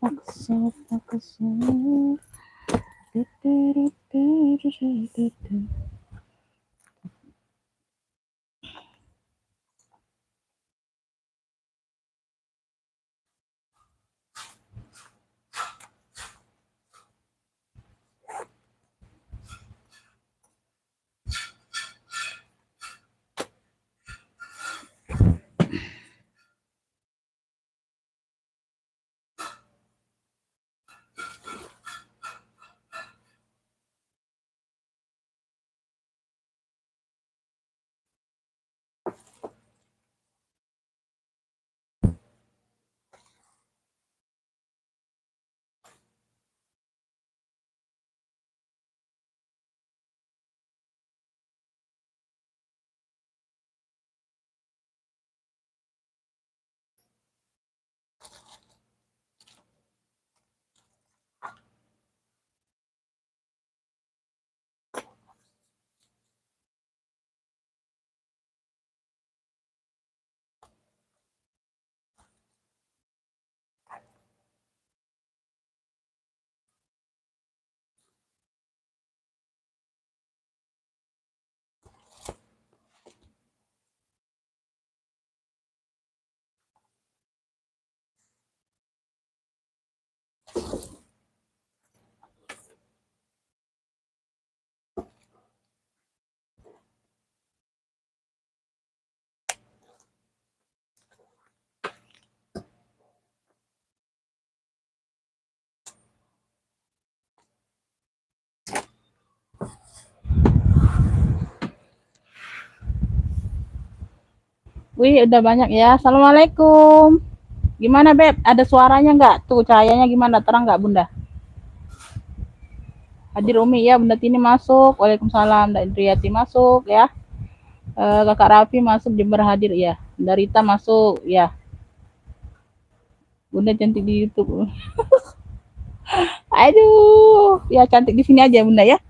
paksa. Wih, udah banyak ya. Assalamualaikum. Gimana, Beb? Ada suaranya nggak? Tuh, cahayanya gimana? Terang nggak, Bunda? Hadir Umi ya, Bunda Tini masuk. Waalaikumsalam. Mbak Indriyati masuk ya. Kakak Raffi masuk, Jember hadir ya. Bunda Rita masuk ya. Bunda cantik di YouTube. Aduh, ya cantik di sini aja, Bunda ya.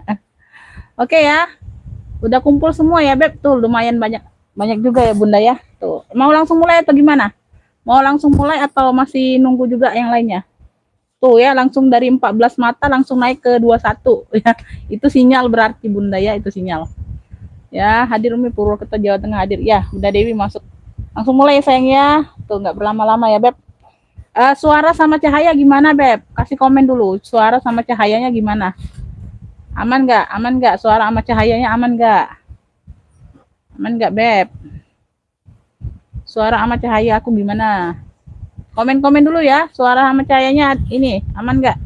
Oke ya. Udah kumpul semua ya, Beb. Tuh, lumayan banyak. Banyak juga ya, Bunda ya. Tuh, mau langsung mulai atau gimana? Mau langsung mulai atau masih nunggu juga yang lainnya? Tuh ya, langsung dari 14 mata langsung naik ke 21 ya. Itu sinyal berarti, Bunda ya, itu sinyal. Ya, hadir Umi Purwokerto Jawa Tengah hadir. Ya, Bunda Dewi masuk. Langsung mulai ya, sayang ya. Tuh nggak berlama-lama ya, Beb. Suara sama cahaya gimana, Beb? Kasih komen dulu. Suara sama cahayanya gimana? Aman nggak? Aman nggak? Suara sama cahayanya aman nggak? Aman nggak, Beb? Suara sama cahaya aku gimana? Komen-komen dulu ya. Suara sama cahayanya ini aman nggak?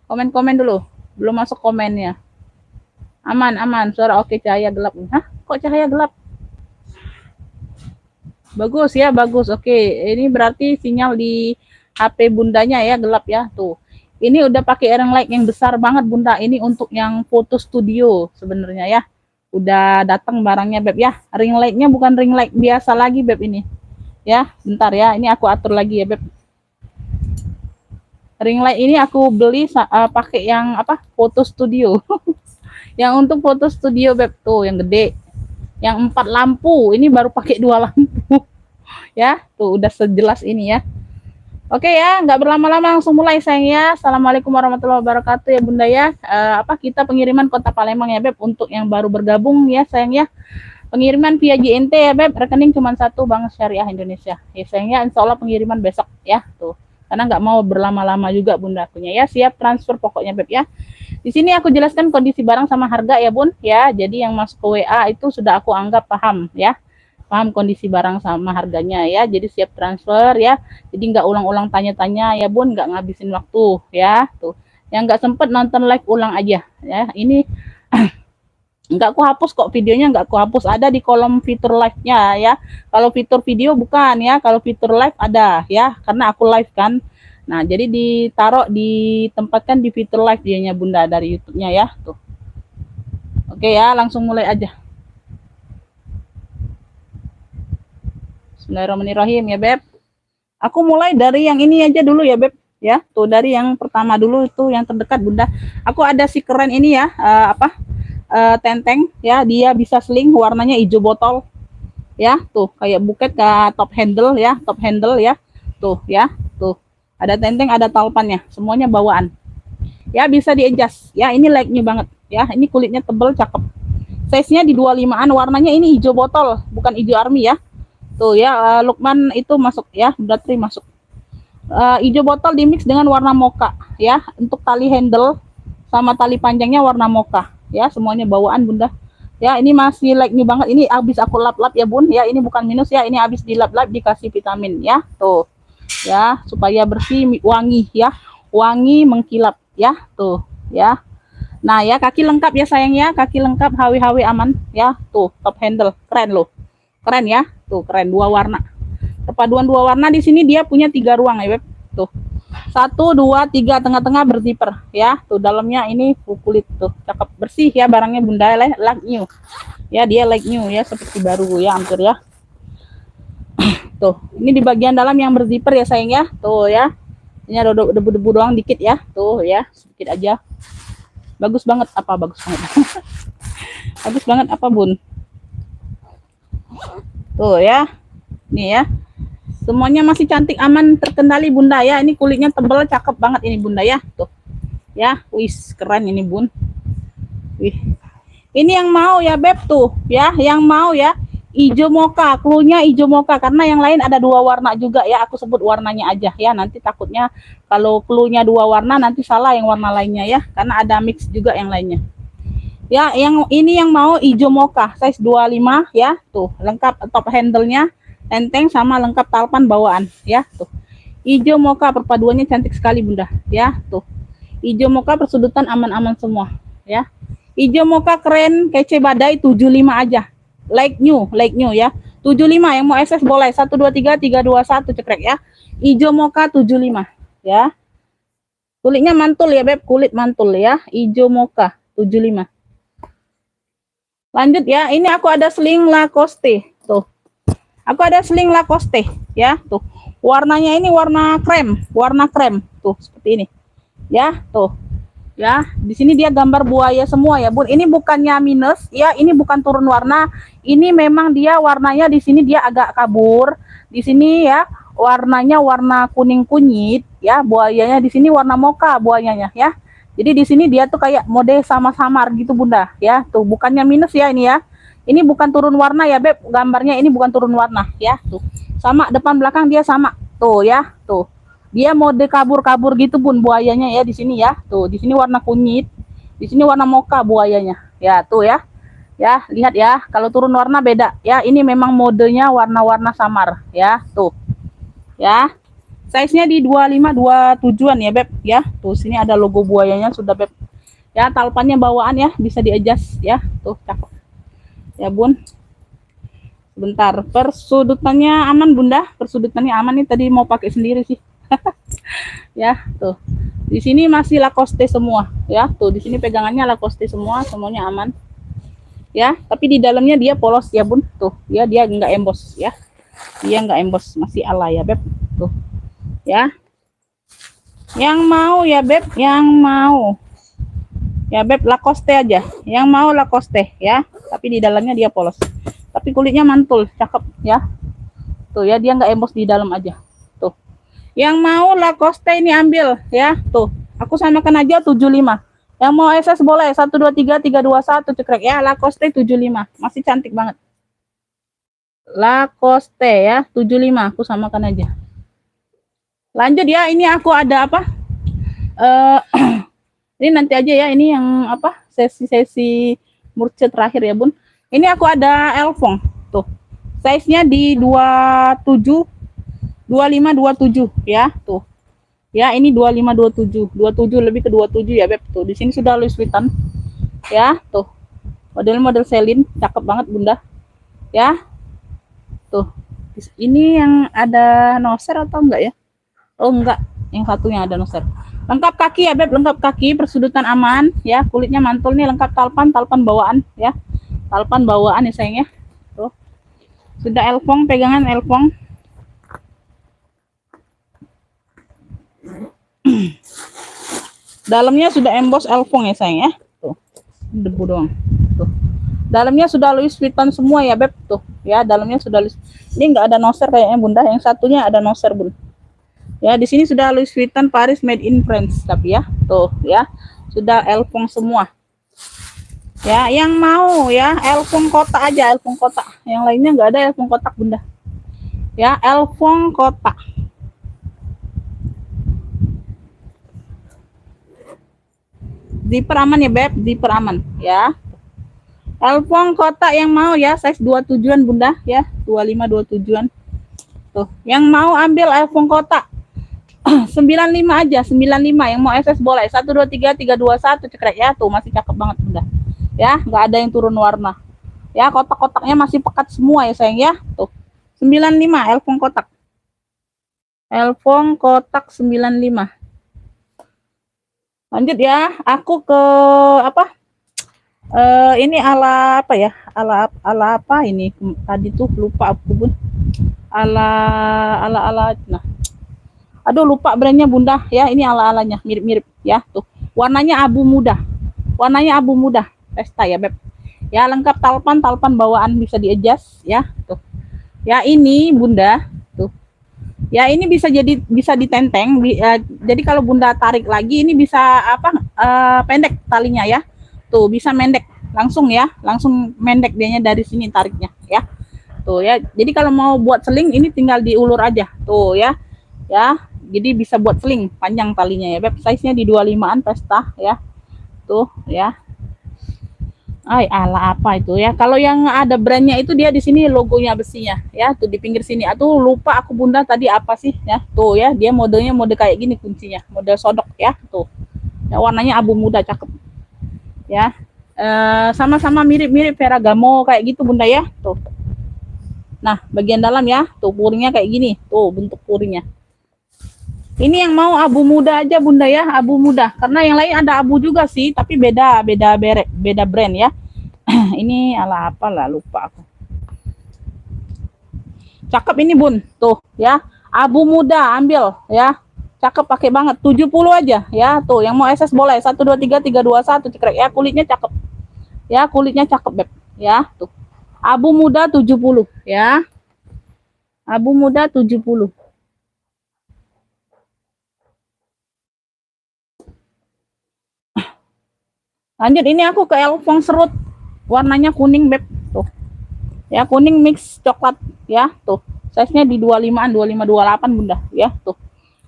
Komen-komen dulu. Belum masuk komennya. Aman, aman. Suara oke, cahaya gelap. Hah? Kok cahaya gelap? Bagus ya, bagus. Oke, ini berarti sinyal di HP bundanya ya gelap ya. Tuh. Ini udah pakai ring light yang besar banget, Bunda. Ini untuk yang foto studio sebenarnya ya. Udah datang barangnya, Beb ya. Ring lightnya bukan ring light biasa lagi, Beb ini. Ya, bentar ya. Ini aku atur lagi ya, Beb. Ring light ini aku beli pakai yang apa? Foto studio. Yang untuk foto studio, Beb, tuh yang gede. Yang 4 lampu, ini baru pakai 2 lampu. Ya, tuh udah sejelas ini ya. Oke ya, nggak berlama-lama langsung mulai sayang ya. Assalamualaikum warahmatullahi wabarakatuh ya Bunda ya. Kita pengiriman Kota Palembang ya Beb untuk yang baru bergabung ya sayang ya. Pengiriman via JNT ya Beb, rekening cuma satu, Bank Syariah Indonesia. Ya sayang ya, insya Allah pengiriman besok ya tuh. Karena nggak mau berlama-lama juga Bunda punya ya. Siap transfer pokoknya Beb ya. Di sini aku jelaskan kondisi barang sama harga ya Bun ya. Jadi yang masuk ke WA itu sudah aku anggap paham ya. Paham kondisi barang sama harganya ya. Jadi siap transfer ya. Jadi nggak ulang-ulang tanya-tanya ya Bun, nggak ngabisin waktu ya. Tuh. Yang nggak sempet nonton live ulang aja ya. Ini nggak aku hapus kok videonya, nggak aku hapus, ada di kolom fitur live-nya ya. Kalau fitur video bukan ya, kalau fitur live ada ya, karena aku live kan. Nah, jadi ditempatkan di fitur live dianya Bunda dari YouTube-nya ya, tuh. Oke ya, langsung mulai aja. Bismillahirrahmanirrahim ya, Beb. Aku mulai dari yang ini aja dulu ya, Beb. Ya, tuh dari yang pertama dulu itu yang terdekat Bunda. Aku ada si keren ini ya, tenteng ya, dia bisa sling, warnanya hijau botol. Ya, tuh kayak buket ke top handle ya, top handle ya. Tuh ya, tuh. Ada tenteng, ada talpannya, semuanya bawaan. Ya bisa di-adjust. Ya ini like new banget. Ya ini kulitnya tebel, cakep. Size-nya di 25-an, warnanya ini hijau botol, bukan hijau army ya. Tuh ya, Lukman itu masuk ya, Datri masuk. Hijau botol dimix dengan warna mocha ya. Untuk tali handle sama tali panjangnya warna mocha ya, semuanya bawaan Bunda. Ya ini masih like new banget. Ini habis aku lap-lap ya Bun. Ya ini bukan minus ya, ini habis dilap-lap dikasih vitamin ya. Tuh. Ya, supaya bersih, wangi ya. Wangi mengkilap ya. Tuh, ya. Nah, ya kaki lengkap ya sayang ya. Kaki lengkap, HW-HW aman ya. Tuh, top handle. Keren loh. Keren ya. Tuh, keren, 2 warna. Perpaduan 2 warna di sini dia punya 3 ruang ya, Beb. Tuh. 1 2 3 tengah-tengah berzipper ya. Tuh dalamnya ini full kulit tuh. Cakep, bersih ya barangnya Bunda, like new. Ya, dia like new ya, seperti baru ya, hampir ya. Tuh, ini di bagian dalam yang berzipper ya sayang ya. Tuh ya. Ini ada debu-debu doang dikit ya. Tuh ya, sedikit aja. Bagus banget apa? Bagus banget. Bagus banget apa, Bun? Tuh ya. Nih ya. Semuanya masih cantik, aman, terkendali Bunda ya. Ini kulitnya tebal, cakep banget ini Bunda ya. Tuh. Ya, wis keren ini Bun. Wih. Ini yang mau ya Beb tuh ya, yang mau ya. Hijau mocha, cluenya hijau mocha karena yang lain ada 2 warna juga ya. Aku sebut warnanya aja ya. Nanti takutnya kalau cluenya 2 warna nanti salah yang warna lainnya ya, karena ada mix juga yang lainnya. Ya, yang ini yang mau hijau mocha size 25 ya. Tuh, lengkap top handle-nya, enteng sama lengkap talpan bawaan ya. Tuh. Hijau mocha perpaduannya cantik sekali Bunda ya. Tuh. Hijau mocha persudutan aman-aman semua ya. Hijau mocha keren, kece badai 75 aja. Like new ya. 75 yang mau SS boleh. 1 2 3 3 2 1 cekrek ya. Hijau mocha 75 ya. Kulitnya mantul ya Beb, kulit mantul ya. Hijau mocha 75. Lanjut ya. Ini aku ada sling Lacoste. Tuh. Aku ada sling Lacoste ya. Tuh. Warnanya ini warna krem, Tuh, seperti ini. Ya, tuh. Ya, di sini dia gambar buaya semua ya, Bun. Ini bukannya minus, ya, ini bukan turun warna. Ini memang dia warnanya di sini dia agak kabur. Di sini ya, warnanya warna kuning kunyit, ya, buayanya di sini warna mocha buayanya ya. Jadi di sini dia tuh kayak mode sama-samar gitu, Bunda, ya. Tuh, bukannya minus ya ini ya. Ini bukan turun warna ya, Beb. Gambarnya ini bukan turun warna ya, tuh. Sama depan belakang dia sama. Tuh ya, tuh. Dia mode kabur-kabur gitu Bun buayanya ya di sini ya. Tuh, di sini warna kunyit, di sini warna mocha buayanya. Ya, tuh ya. Ya, lihat ya. Kalau turun warna beda ya. Ini memang modenya warna-warna samar ya. Tuh. Ya. Size-nya di 25 27-an ya, Beb ya. Tuh, sini ada logo buayanya sudah, Beb. Ya, talpannya bawaan ya, bisa di-adjust ya. Tuh, cakep. Ya, Bun. Sebentar, persudutannya aman Bunda. Persudutannya aman nih, tadi mau pakai sendiri sih. Ya, tuh. Di sini masih Lacoste semua, ya. Tuh, di sini pegangannya Lacoste semua, semuanya aman. Ya, tapi di dalamnya dia polos ya, Bun. Tuh, dia enggak emboss ya. Dia enggak emboss, masih ala ya, Beb. Tuh. Ya. Yang mau ya, Beb, yang mau. Ya, Beb, Lacoste aja. Yang mau Lacoste ya, tapi di dalamnya dia polos. Tapi kulitnya mantul, cakep ya. Tuh ya, dia enggak emboss di dalam aja. Yang mau Lacoste ini ambil ya. Tuh, aku samakan aja 75. Yang mau SS boleh 1 2 3 3 2 1 cekrek ya. Lacoste 75. Masih cantik banget. Lacoste ya, 75 aku samakan aja. Lanjut ya, ini aku ada apa? Ini nanti aja ya, ini yang apa? Sesi murce terakhir ya, Bun. Ini aku ada Elfong. Tuh. Size-nya di 27 25 27 ya, tuh. Ya, ini 25 27. 27 lebih ke 27 ya, Beb. Tuh, di sini sudah Louis Vuitton. Ya, tuh. Model Celine, cakep banget, Bunda. Ya. Tuh. Ini yang ada noser atau enggak ya? Oh, enggak. Yang satunya ada noser. Lengkap kaki ya, Beb, lengkap kaki, persudutan aman ya. Kulitnya mantul nih, lengkap talpan bawaan ya. Talpan bawaan ya, sayang ya. Tuh. Sudah Elfong, pegangan Elfong. Dalamnya sudah emboss Elfong ya sayang ya. Tuh. Debu doang. Tuh. Dalamnya sudah Louis Vuitton semua ya, Beb. Tuh. Ya, dalamnya sudah Louis. Ini enggak ada noser kayaknya, Bunda. Yang satunya ada noser, Bun. Ya, di sini sudah Louis Vuitton Paris made in France, tapi ya, tuh ya, sudah Elfong semua. Ya, yang mau ya Elfong kotak aja, Elfong kotak. Yang lainnya nggak ada Elfong kotak, Bunda. Ya, Elfong kotak. Zipper aman ya, Beb, zipper aman ya. Elfong kotak yang mau ya, size 27-an Bunda ya, 25 27-an. Tuh, yang mau ambil Elfong kotak 95 aja, 95 yang mau SS boleh. 123 321 cekrek ya, tuh masih cakep banget Bunda. Ya, nggak ada yang turun warna. Ya, kotak-kotaknya masih pekat semua ya sayang ya. Tuh. 95 Elfong kotak. Elfong kotak 95. Lanjut ya, aku ke apa? Ini ala apa ya? Ala apa ini? Tadi tuh lupa aku Bun. Ala nah. Aduh lupa brandnya Bunda ya. Ini ala-alanya mirip-mirip ya tuh. Warnanya abu muda. Warnanya abu muda. Pesta ya Beb. Ya lengkap talpan bawaan bisa di-adjust ya tuh. Ya ini Bunda tuh. Ya ini bisa ditenteng. Jadi kalau Bunda tarik lagi ini bisa apa? Pendek talinya ya. Tuh bisa mendek langsung ya, langsung mendek dianya dari sini tariknya ya. Tuh ya. Jadi kalau mau buat seling ini tinggal diulur aja. Tuh ya. Ya, jadi bisa buat seling panjang talinya ya. Beb, size-nya di 25-an pesta ya. Tuh ya. Ala apa itu ya? Kalau yang ada brandnya itu dia di sini logonya besinya ya, tuh di pinggir sini. Aduh lupa aku Bunda tadi apa sih ya? Tuh ya, dia modenya mode kayak gini kuncinya, mode sodok ya, tuh. Ya warnanya abu muda cakep. Ya. Sama-sama mirip-mirip Ferragamo kayak gitu Bunda ya, tuh. Nah, bagian dalam ya, tuh puringnya kayak gini, tuh bentuk puringnya. Ini yang mau abu muda aja Bunda ya, abu muda. Karena yang lain ada abu juga sih, tapi beda brand ya. Ini ala apa lah lupa aku. Cakep ini Bun, tuh ya. Abu muda ambil ya. Cakep pakai banget, 70 aja ya. Tuh yang mau SS boleh 123 321 cekrek ya, kulitnya cakep. Ya, kulitnya cakep Beb ya, tuh. Abu muda 70 ya. Abu muda 70. Lanjut ini aku ke Elfong serut. Warnanya kuning Beb, tuh. Ya, kuning mix coklat ya, tuh. Size-nya di 25-an, 25 28 Bunda ya, tuh.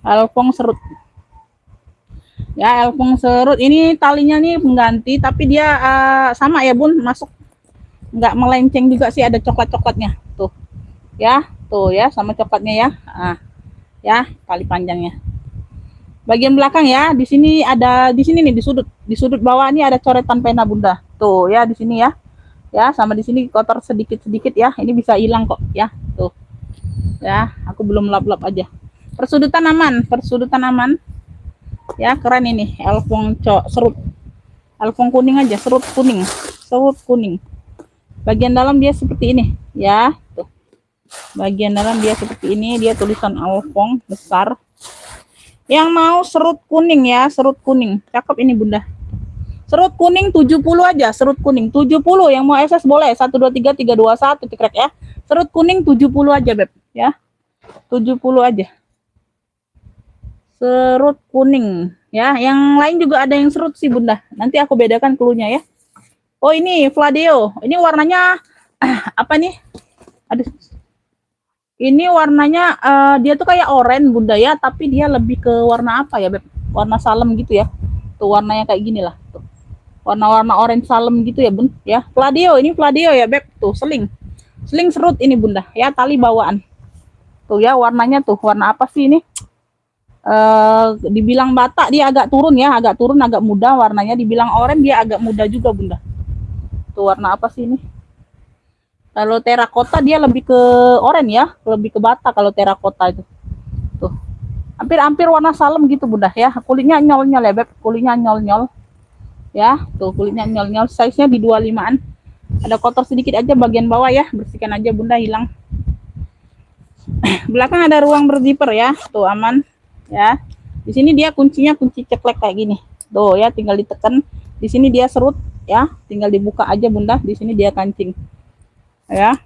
Elfong serut. Ya, Elfong serut ini talinya nih pengganti tapi dia sama ya Bun, masuk nggak melenceng juga sih, ada coklat-coklatnya. Tuh. Ya, tuh ya sama coklatnya ya. Ya, tali panjangnya. Bagian belakang ya, di sini ada di sini nih di sudut bawah ini ada coretan pena Bunda. Tuh ya di sini ya. Ya, sama di sini kotor sedikit-sedikit ya. Ini bisa hilang kok ya. Tuh. Ya, aku belum lap-lap aja. Persudutan aman. Ya, keren ini Elfong serut. Elfong kuning aja, serut kuning. Bagian dalam dia seperti ini ya. Tuh. Bagian dalam dia seperti ini, dia tulisan Elfong besar. Yang mau serut kuning ya, serut kuning. Cakep ini Bunda. Serut kuning 70 aja, serut kuning 70. Yang mau SS boleh 123 321 cekrek ya. Serut kuning 70 aja Beb ya. 70 aja. Serut kuning ya. Yang lain juga ada yang serut sih Bunda. Nanti aku bedakan cluenya ya. Oh ini Fladeo. Ini warnanya apa nih? Aduh. Ini warnanya dia tuh kayak oranye Bunda ya, tapi dia lebih ke warna apa ya Beb? Warna salem gitu ya. Tuh warnanya kayak gini lah. Tuh. Warna-warna orange salem gitu ya Bun ya. Fladeo, ini Fladeo ya Beb. Tuh seling serut ini Bunda ya, tali bawaan. Tuh ya warnanya tuh warna apa sih ini? Dibilang bata dia agak turun ya, agak muda warnanya. Dibilang oranye dia agak muda juga Bunda. Tuh warna apa sih ini? Kalau terakota dia lebih ke oranye ya, lebih ke bata kalau terakota itu. Tuh. Hampir warna salem gitu Bunda ya. Kulitnya nyol-nyol ya Beb, kulitnya nyol-nyol. Ya, tuh kulitnya nyol-nyol, size-nya di 25-an. Ada kotor sedikit aja bagian bawah ya, bersihkan aja Bunda, hilang. Belakang ada ruang berzipper ya, tuh aman ya. Di sini dia kuncinya kunci ceklek kayak gini. Tuh ya, tinggal ditekan. Di sini dia serut ya, tinggal dibuka aja Bunda. Di sini dia kancing. Ya.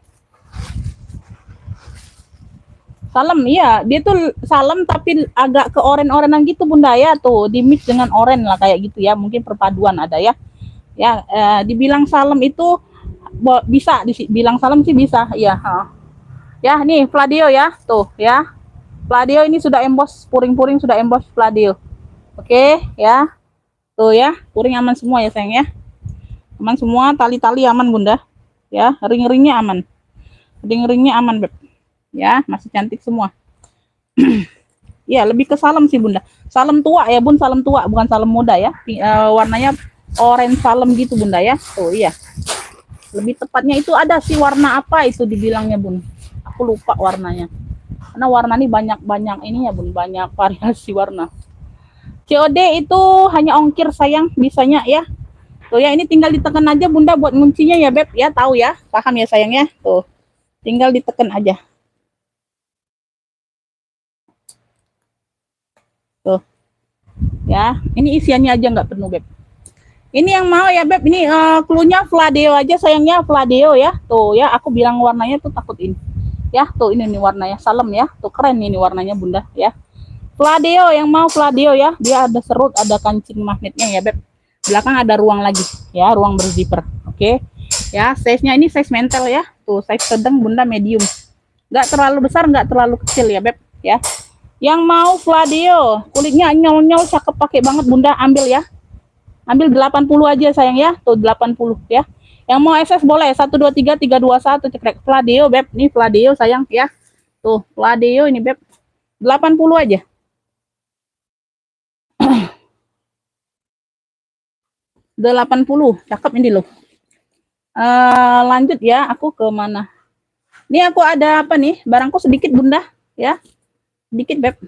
Salem, iya, dia tuh salem tapi agak ke oren-orenan gitu bunda ya, tuh di mix dengan oren lah kayak gitu ya, mungkin perpaduan ada ya. Ya, dibilang salem itu bisa dibilang salem sih bisa, iya. Ya, nih Fladio ya, tuh ya. Fladio ini sudah emboss, puring-puring sudah emboss Fladio. Oke, ya. Tuh ya, puring aman semua ya sayang ya. Aman semua, tali-tali aman bunda. Ya, ring-ringnya aman. Ring-ringnya aman beb. Ya, masih cantik semua. Ya, lebih ke salem sih bunda. Salem tua ya bun, salem tua bukan salem muda ya. Warnanya orange salem gitu bunda ya. Tuh iya. Lebih tepatnya itu ada sih warna apa itu dibilangnya bun. Aku lupa warnanya. Karena warna ini banyak-banyak ininya bun, banyak variasi warna. COD itu hanya ongkir sayang, bisanya ya. Tuh ya, ini tinggal ditekan aja bunda buat nguncinya ya beb ya, tahu ya, paham ya sayang ya. Tuh, tinggal ditekan aja. Tuh, ya, ini isiannya aja nggak penuh beb. Ini yang mau ya beb, ini cluenya Fladeo aja sayangnya, Fladeo ya. Tuh ya, aku bilang warnanya tuh takut ini. Ya, tuh ini nih warnanya salem ya. Tuh keren ini warnanya bunda ya. Fladeo yang mau Fladeo ya, dia ada serut, ada kancing magnetnya ya beb. Belakang ada ruang lagi ya, ruang berzipper. Oke. Ya, size-nya ini size mental ya. Tuh, size sedang bunda medium. Nggak terlalu besar, nggak terlalu kecil ya beb ya. Yang mau Fladeo, kulitnya nyol-nyol cakep pakai banget bunda, ambil ya. Ambil 80 aja sayang ya. Tuh 80 ya. Yang mau SS boleh 1 2 3 3 2 1 cekrek Fladeo beb. Nih Fladeo sayang ya. Tuh Fladeo ini beb. 80 aja. Udah 80, cakep ini loh. Lanjut ya, aku ke mana? Ini aku ada apa nih? Barangku sedikit bunda ya. Sedikit beb.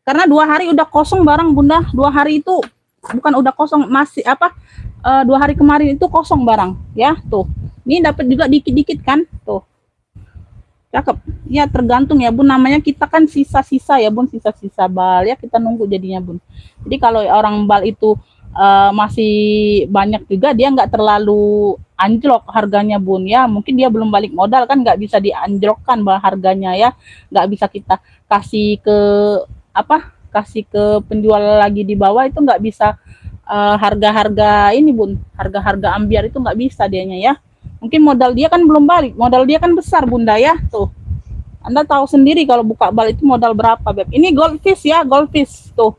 Karena 2 hari udah kosong barang bunda. 2 hari itu bukan udah kosong, masih apa? 2 hari kemarin itu kosong barang ya. Tuh. Ini dapat juga dikit-dikit kan? Tuh. Cakep. Ya tergantung ya bun, namanya kita kan sisa-sisa ya bun, sisa-sisa bal ya, kita nunggu jadinya bun. Jadi kalau orang bal itu masih banyak juga, dia nggak terlalu anjlok harganya bun ya, mungkin dia belum balik modal kan, nggak bisa dianjlokkan bah harganya ya, nggak bisa kita kasih ke apa, kasih ke penjual lagi di bawah, itu nggak bisa. Harga-harga ini bun, harga-harga ambiar itu nggak bisa dianya ya, mungkin modal dia kan belum balik, modal dia kan besar bunda ya. Tuh anda tahu sendiri kalau buka bal itu modal berapa beb. Ini goldfish ya, goldfish tuh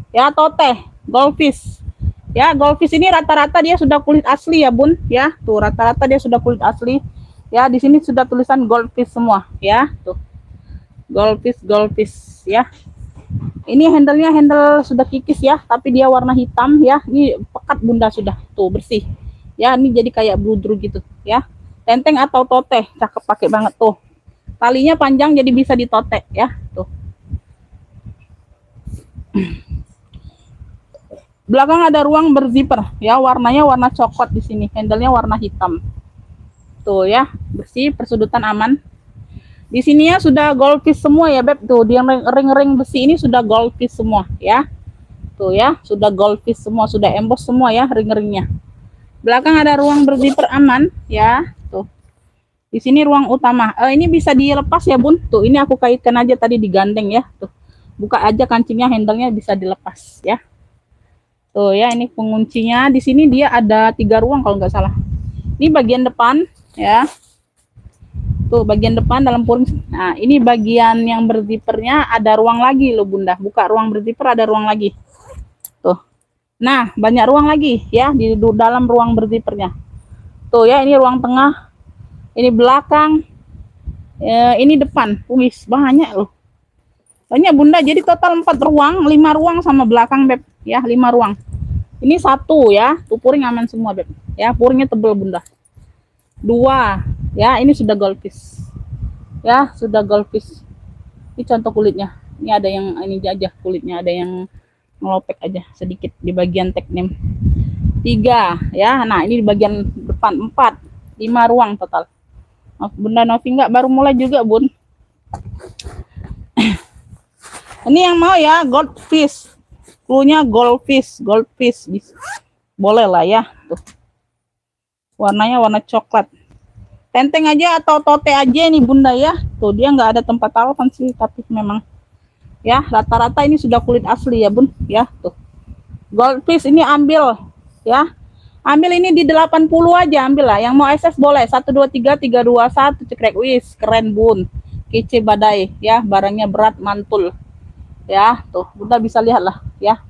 ya, toteh goldfish ya. Goldfish ini rata-rata dia sudah kulit asli ya bun ya. Tuh rata-rata dia sudah kulit asli ya. Di sini sudah tulisan goldfish semua ya. Tuh goldfish ya. Ini handle-nya handle sudah kikis ya, tapi dia warna hitam ya. Ini pekat bunda sudah tuh bersih ya. Ini jadi kayak bludru gitu ya. Tenteng atau toteh, cakep pakai banget tuh. Talinya panjang jadi bisa ditotek ya. Tuh belakang ada ruang berzipper ya, warnanya warna coklat, di sini handle-nya warna hitam. Tuh ya, bersih, persudutan aman. Di sini ya sudah goldfish semua ya beb. Tuh dia ring-ring besi ini sudah goldfish semua ya. Tuh ya, sudah goldfish semua, sudah emboss semua ya ring-ringnya. Belakang ada ruang berzipper aman ya. Tuh di sini ruang utama. Ini bisa dilepas ya bun. Tuh ini aku kaitkan aja tadi, digandeng ya. Tuh buka aja kancingnya, handle-nya bisa dilepas ya. Tuh ya, ini penguncinya. Di sini dia ada 3 ruang kalau nggak salah. Ini bagian depan ya. Tuh bagian depan dalam puring. Nah ini bagian yang berzippernya ada ruang lagi loh bunda. Buka ruang berzipper ada ruang lagi. Tuh. Nah banyak ruang lagi ya di dalam ruang berzippernya. Tuh ya, ini ruang tengah, ini belakang, ini depan. Wis banyak loh. Banyak bunda. Jadi total 4 ruang, 5 ruang sama belakang beb ya, 5 ruang. Ini 1 ya. Tuh puring aman semua beb ya, puringnya tebel bunda. 2 ya, ini sudah goldfish ya, sudah goldfish. Ini contoh kulitnya. Ini ada yang ini aja kulitnya, ada yang ngelopek aja sedikit di bagian tag name. 3 ya. Nah ini di bagian depan 4, 5 ruang total. Bunda Novi nggak baru mulai juga bun. Ini yang mau ya goldfish, cluenya goldfish, boleh lah ya. Tuh warnanya warna coklat Tenteng aja atau tote aja nih Bunda ya. Tuh dia nggak ada tempat talpan sih, tapi memang ya rata-rata ini sudah kulit asli ya Bun ya. Tuh goldfish ini ambil ya, ambil ini di 80 aja, ambil lah. Yang mau SS boleh 123 321 cekrek. Wis keren Bun, kece badai ya, barangnya berat mantul ya. Tuh Bunda bisa lihat lah ya,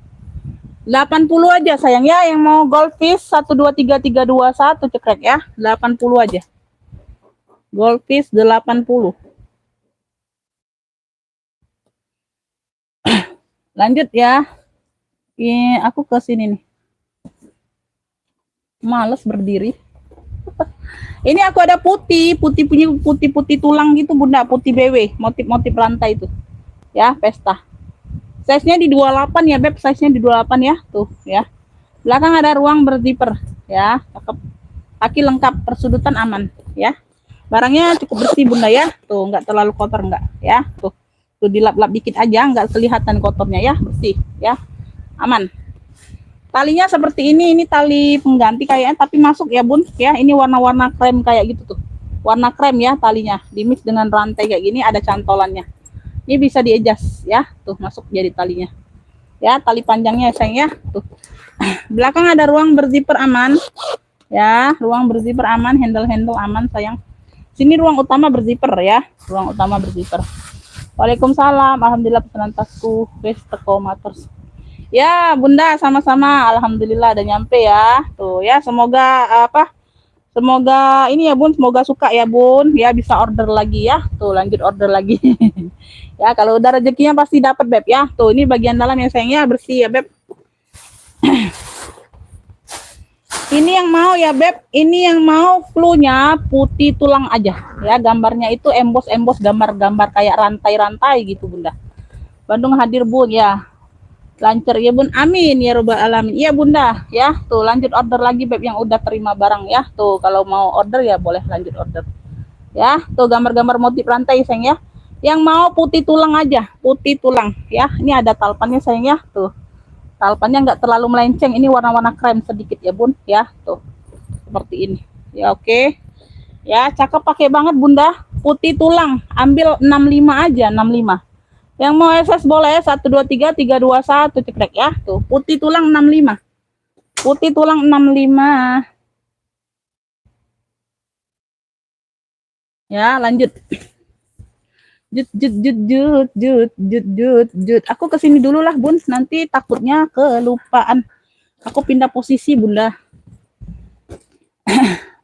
80 aja sayang ya. Yang mau goldfish 123 321 cekrek ya, 80 aja goldfish 80. Lanjut ya. Ini aku ke sini nih, males berdiri. Ini aku ada putih punya putih tulang gitu Bunda, putih BW, motif rantai itu ya, pesta. Size-nya di 28 ya Beb, size-nya di 28 ya. Tuh ya. Belakang ada ruang berzipper ya, cakep. Kaki lengkap, persudutan aman ya. Barangnya cukup bersih Bunda ya. Tuh nggak terlalu kotor enggak ya. Tuh dilap-lap dikit aja, nggak kelihatan kotornya ya, bersih ya. Aman. Talinya seperti ini tali pengganti kayaknya, tapi masuk ya Bun ya. Ini warna-warna krem kayak gitu tuh, warna krem ya talinya, dimix dengan rantai kayak gini, ada cantolannya. Ini bisa di-adjust ya, tuh masuk jadi talinya ya, tali panjangnya sayang ya. Tuh belakang ada ruang berzipper aman ya, ruang berzipper aman, handle aman sayang. Sini ruang utama berzipper ya, ruang utama berzipper. Waalaikumsalam, alhamdulillah pesanan tasku wes teko maters. Ya Bunda, sama-sama, alhamdulillah ada nyampe ya. Tuh ya, semoga semoga ini ya Bun, semoga suka ya Bun ya, bisa order lagi ya. Tuh lanjut order lagi. Ya kalau udah rezekinya pasti dapat Beb ya. Tuh ini bagian dalam ya sayangnya, bersih ya Beb. Ini yang mau ya Beb, ini yang mau cluenya putih tulang aja ya, gambarnya itu embos gambar kayak rantai-rantai gitu Bunda. Bandung hadir Bun ya. Lancar ya Bun, amin ya robbal alamin. Iya Bunda ya. Tuh lanjut order lagi Beb yang udah terima barang ya. Tuh kalau mau order ya boleh lanjut order ya. Tuh gambar-gambar motif rantai sayang ya. Yang mau putih tulang aja, putih tulang ya. Ini ada talpannya sayang ya. Tuh talpannya nggak terlalu melenceng, ini warna-warna krem sedikit ya Bun ya. Tuh seperti ini ya. Oke ya, cakep, pakai banget Bunda. Putih tulang ambil 65 aja, 65. Yang mau SS boleh 123 321 cekrek ya. Tuh putih tulang 65. Putih tulang 65. Ya, lanjut. Jut. Aku kesini dulu lah Bun, nanti takutnya kelupaan. Aku pindah posisi Bunda.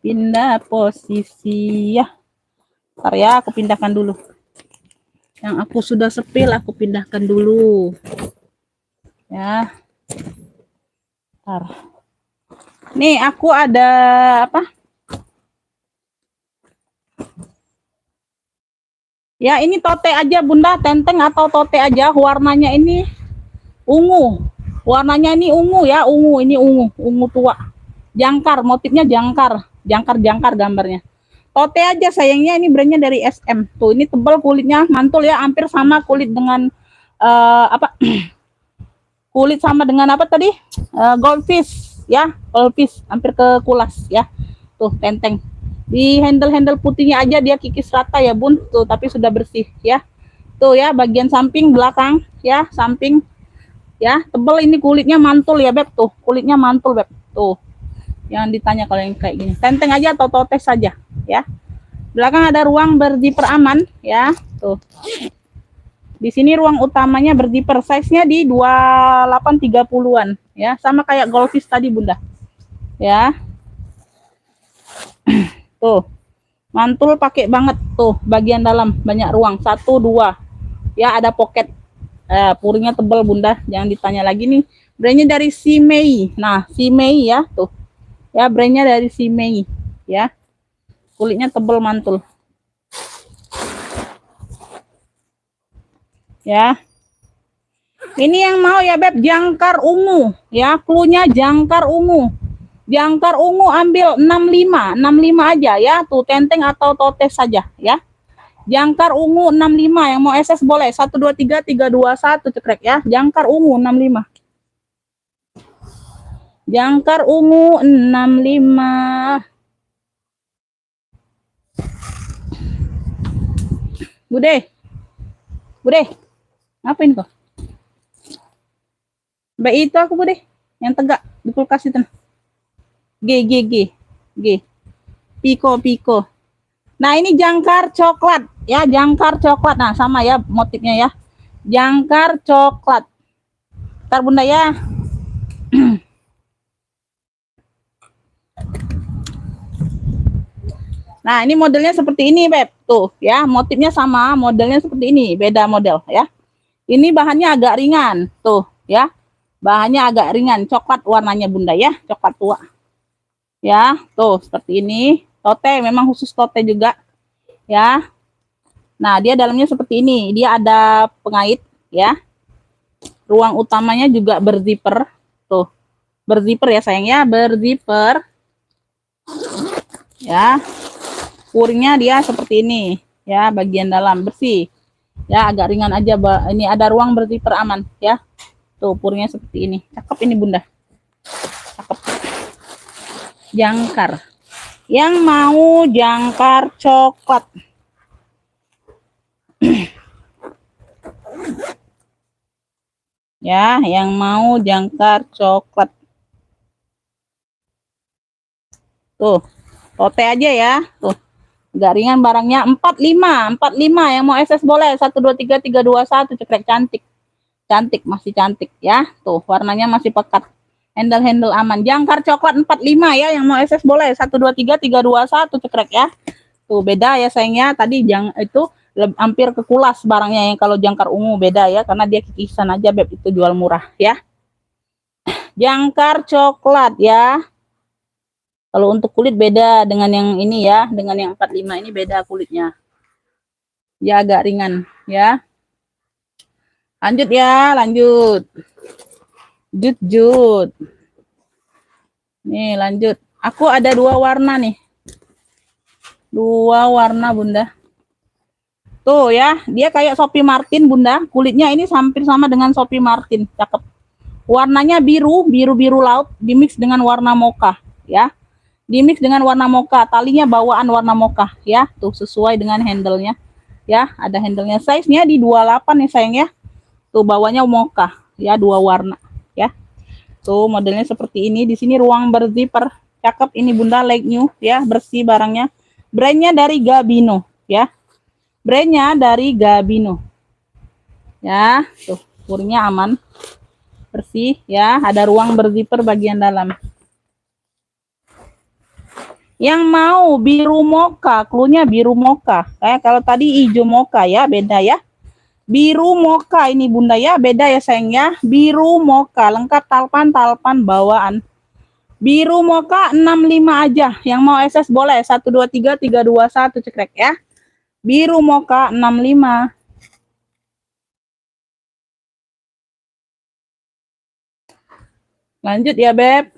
Pindah posisi ya. Ntar ya, aku pindahkan dulu. Yang aku sudah sepil aku pindahkan dulu ya. Ntar. Nih aku ada apa ya, ini tote aja Bunda, tenteng atau tote aja. Warnanya ini ungu, warnanya ini ungu ya, ungu, ini ungu tua, jangkar, motifnya jangkar gambarnya. Tote aja sayangnya, ini brandnya dari SM. Tuh ini tebal kulitnya, mantul ya, hampir sama kulit dengan apa kulit sama dengan apa tadi, goldfish ya, goldfish hampir ke kulas ya. Tuh tenteng di handle putihnya aja dia kikis rata ya Bun. Tuh tapi sudah bersih ya. Tuh ya, bagian samping belakang ya, samping ya, tebal, ini kulitnya mantul ya Beb. Tuh kulitnya mantul Beb. Tuh jangan ditanya kalau yang kayak gini, tenteng aja atau totes saja ya. Belakang ada ruang berzipper aman ya. Tuh di sini ruang utamanya berzipper, size-nya di 28-30-an ya, sama kayak goldfish tadi Bunda ya. Tuh mantul, pakai banget. Tuh bagian dalam banyak ruang, 1 2 ya, ada pocket. Puringnya tebal Bunda, jangan ditanya lagi nih. Brandnya dari Simei. Nah Simei ya, tuh ya, brandnya dari Simei ya. Kulitnya tebal mantul ya. Ini yang mau ya Beb, jangkar ungu ya, cluenya jangkar ungu. Jangkar ungu ambil 65 aja ya. Tuh tenteng atau totes saja ya. Jangkar ungu 65, yang mau SS boleh 123 321 cekrek ya. Jangkar ungu 65. Jangkar ungu 65. Bude, Bude, ngapain kok? Mbak itu aku Bude, yang tegak di kulkas itu. G. Piko. Nah ini jangkar coklat, ya jangkar coklat. Nah sama ya motifnya ya, jangkar coklat. Ntar Bunda ya. Nah, ini modelnya seperti ini, Beb. Tuh, ya, motifnya sama, modelnya seperti ini, beda model, ya. Ini bahannya agak ringan, tuh, ya. Bahannya agak ringan, coklat warnanya Bunda ya, coklat tua. Ya, tuh, seperti ini. Tote, memang khusus tote juga, ya. Nah, dia dalamnya seperti ini. Dia ada pengait, ya. Ruang utamanya juga berzipper, tuh. Berzipper ya, sayang ya, berzipper. Ya. Purnya dia seperti ini ya, bagian dalam bersih ya, agak ringan aja. Ini ada ruang berzipper aman ya, tuh purnya seperti ini, cakep ini Bunda, cakep. Jangkar, yang mau jangkar coklat ya, yang mau jangkar coklat tuh, tote aja ya, tuh agak ringan barangnya. 45 yang mau SS boleh, 123 321, cekrek, cantik, masih cantik ya, tuh warnanya masih pekat, handle aman, jangkar coklat 45 ya, yang mau SS boleh, 123 321, cekrek ya, tuh beda ya sayangnya, tadi itu hampir ke kulas barangnya, yang kalau jangkar ungu beda ya, karena dia kikisan aja Beb, itu jual murah ya. Jangkar coklat ya. Kalau untuk kulit beda dengan yang ini ya, dengan yang 45 ini beda kulitnya. Ya agak ringan ya. Lanjut ya, lanjut. Jut. Nih lanjut. Aku ada 2 warna nih. 2 warna Bunda. Tuh ya, dia kayak Sophie Martin Bunda. Kulitnya ini hampir sama dengan Sophie Martin. Cakep. Warnanya biru laut, dimix dengan warna mocha ya. Dimix dengan warna mocha, talinya bawaan warna mocha ya, tuh sesuai dengan handle-nya ya, ada handle-nya, size-nya di 28 nih sayang ya, tuh bawahnya mocha ya, 2 warna ya, tuh modelnya seperti ini. Di sini ruang berzipper, cakep ini Bunda, like new ya, bersih barangnya, brandnya dari Gabino ya, brandnya dari Gabino ya, tuh purnya aman, bersih ya, ada ruang berzipper bagian dalam. Yang mau biru mocha, cluenya biru mocha. Kayak kalau tadi hijau mocha ya, beda ya. Biru mocha ini Bunda ya, beda ya sayang ya. Biru mocha, lengkap talpan bawaan. Biru mocha 65 aja. Yang mau SS boleh, 123 321, cekrek ya. Biru mocha 65. Lanjut ya Beb.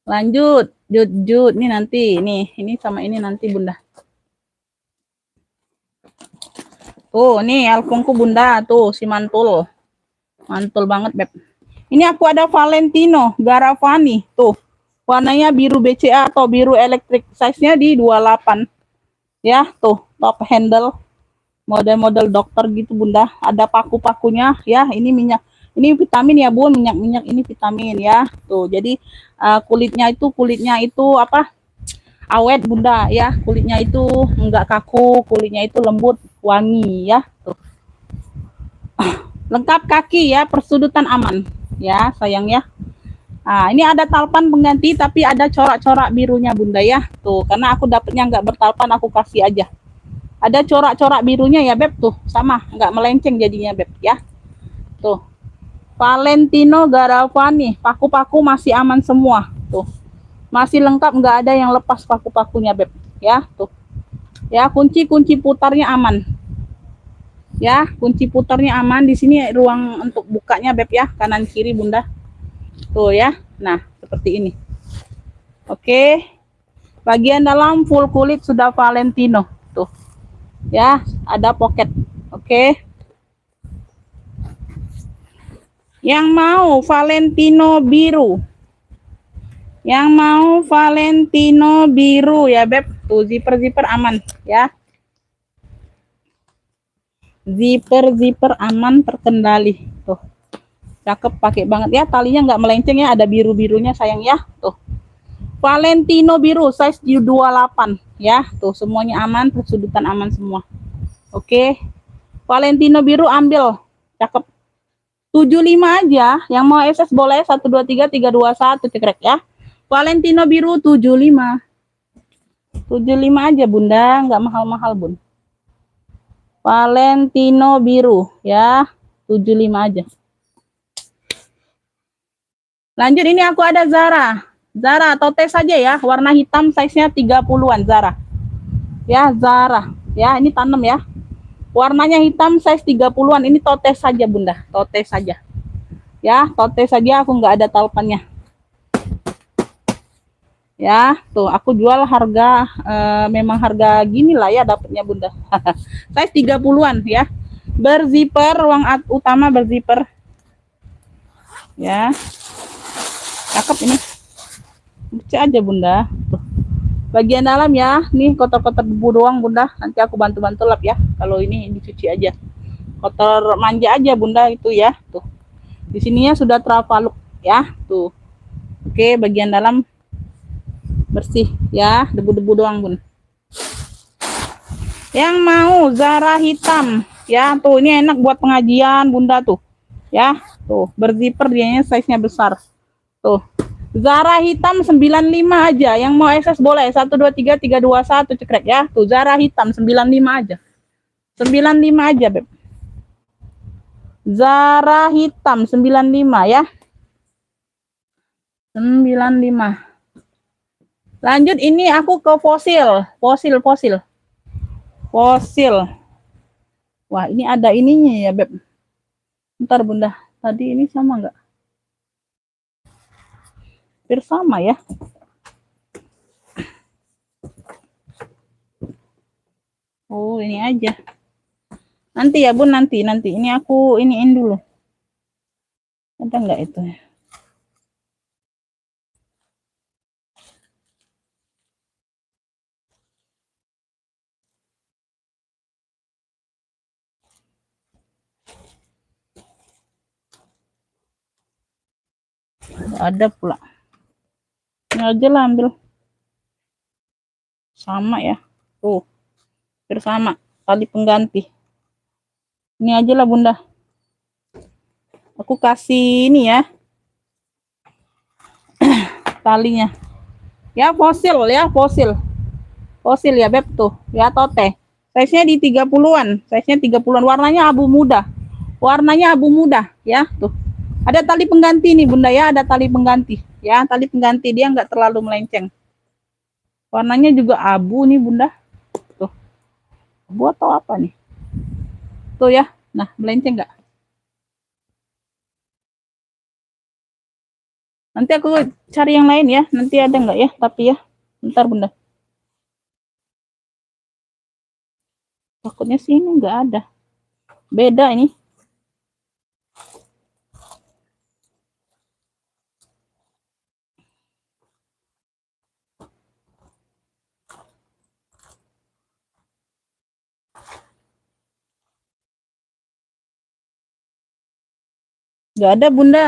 Lanjut, jut. Ini nanti, ini sama ini nanti Bunda. Tuh, nih alfungku Bunda, tuh si mantul. Mantul banget Beb. Ini aku ada Valentino Garavani, tuh. Warnanya biru BCA atau biru elektrik. Size-nya di 28. Ya, tuh, top handle. Model-model dokter gitu Bunda. Ada paku-pakunya ya, ini minyak. Ini vitamin ya Bun, minyak ini vitamin ya. Tuh, jadi kulitnya itu apa? Awet Bunda ya. Kulitnya itu enggak kaku, kulitnya itu lembut, wangi ya. Tuh. Lengkap kaki ya, persudutan aman ya sayang ya. Nah, ini ada talpan pengganti tapi ada corak-corak birunya Bunda ya. Tuh, karena aku dapatnya nggak bertalpan, aku kasih aja. Ada corak-corak birunya ya Beb, tuh sama, nggak melenceng jadinya Beb ya. Tuh. Valentino Garavani, paku-paku masih aman semua, tuh. Masih lengkap, nggak ada yang lepas paku-pakunya Beb, ya, tuh. Ya, kunci putarnya aman. Ya, kunci putarnya aman. Di sini ruang untuk bukanya Beb ya, kanan kiri Bunda. Tuh ya. Nah, seperti ini. Oke. Bagian dalam full kulit sudah Valentino, tuh. Ya, ada pocket. Oke. Yang mau Valentino biru. Yang mau Valentino biru ya Beb. Tuh zipper aman ya. Zipper aman terkendali. Tuh. Cakep, pakai banget ya. Talinya nggak melenceng ya, ada biru-birunya sayang ya. Tuh. Valentino biru size 28 ya. Tuh, semuanya aman, persudutan aman semua. Oke. Valentino biru ambil. Cakep. 75 aja. Yang mau SS boleh 123 321 cekrek ya. Valentino biru 75. 75 aja Bunda, nggak mahal-mahal Bun. Valentino biru ya. 75 aja. Lanjut, ini aku ada Zara. Zara tote saja ya, warna hitam size-nya 30-an Zara. Ya, Zara. Ya, ini tanam ya. Warnanya hitam size 30-an. Ini tote saja Bunda, tote saja. Ya, tote saja, aku nggak ada talpannya. Ya, tuh aku jual harga memang harga gini lah ya dapatnya Bunda. Size 30-an ya. Berzipper, ruang utama berzipper. Ya. Cakep ini. Lucu aja Bunda. Tuh. Bagian dalam ya, nih kotor-kotor debu doang Bunda. Nanti aku bantu-bantu lap ya. Kalau ini dicuci aja. Kotor manja aja Bunda itu ya. Tuh. Di sininya sudah travaluk ya. Tuh. Oke, bagian dalam bersih ya, debu-debu doang Bun. Yang mau Zara hitam ya, tuh ini enak buat pengajian Bunda tuh. Ya, tuh berzipper dianya size-nya besar. Tuh. Zara hitam 95 aja. Yang mau SS boleh 123 321 cekrek ya. Tuh Zara hitam 95 aja. 95 aja, Beb. Zara hitam 95 ya. 95. Lanjut, ini aku ke fosil. Fosil. Wah, ini ada ininya ya, Beb. Bentar, Bunda. Tadi ini sama nggak? Hampir sama ya. Oh, ini aja. Nanti ya, Bun, nanti. Ini aku iniin dulu. Ada nggak itu? Ada pula. Ini aja lah ambil. Sama ya. Tuh. Hampir sama. Tali pengganti. Ini aja lah Bunda. Aku kasih ini ya. Talinya. Ya fosil ya, fosil. Fosil ya Beb tuh. Ya tote. Size-nya di 30-an. Size-nya 30-an. Warnanya abu muda. Warnanya abu muda ya, tuh. Ada tali pengganti nih Bunda ya, ada tali pengganti. Ya, tali pengganti dia nggak terlalu melenceng. Warnanya juga abu nih Bunda. Tuh. Abu atau apa nih? Tuh ya. Nah, melenceng nggak? Nanti aku cari yang lain ya. Nanti ada nggak ya? Tapi ya, bentar Bunda. Takutnya sih ini nggak ada. Beda ini. Nggak ada Bunda.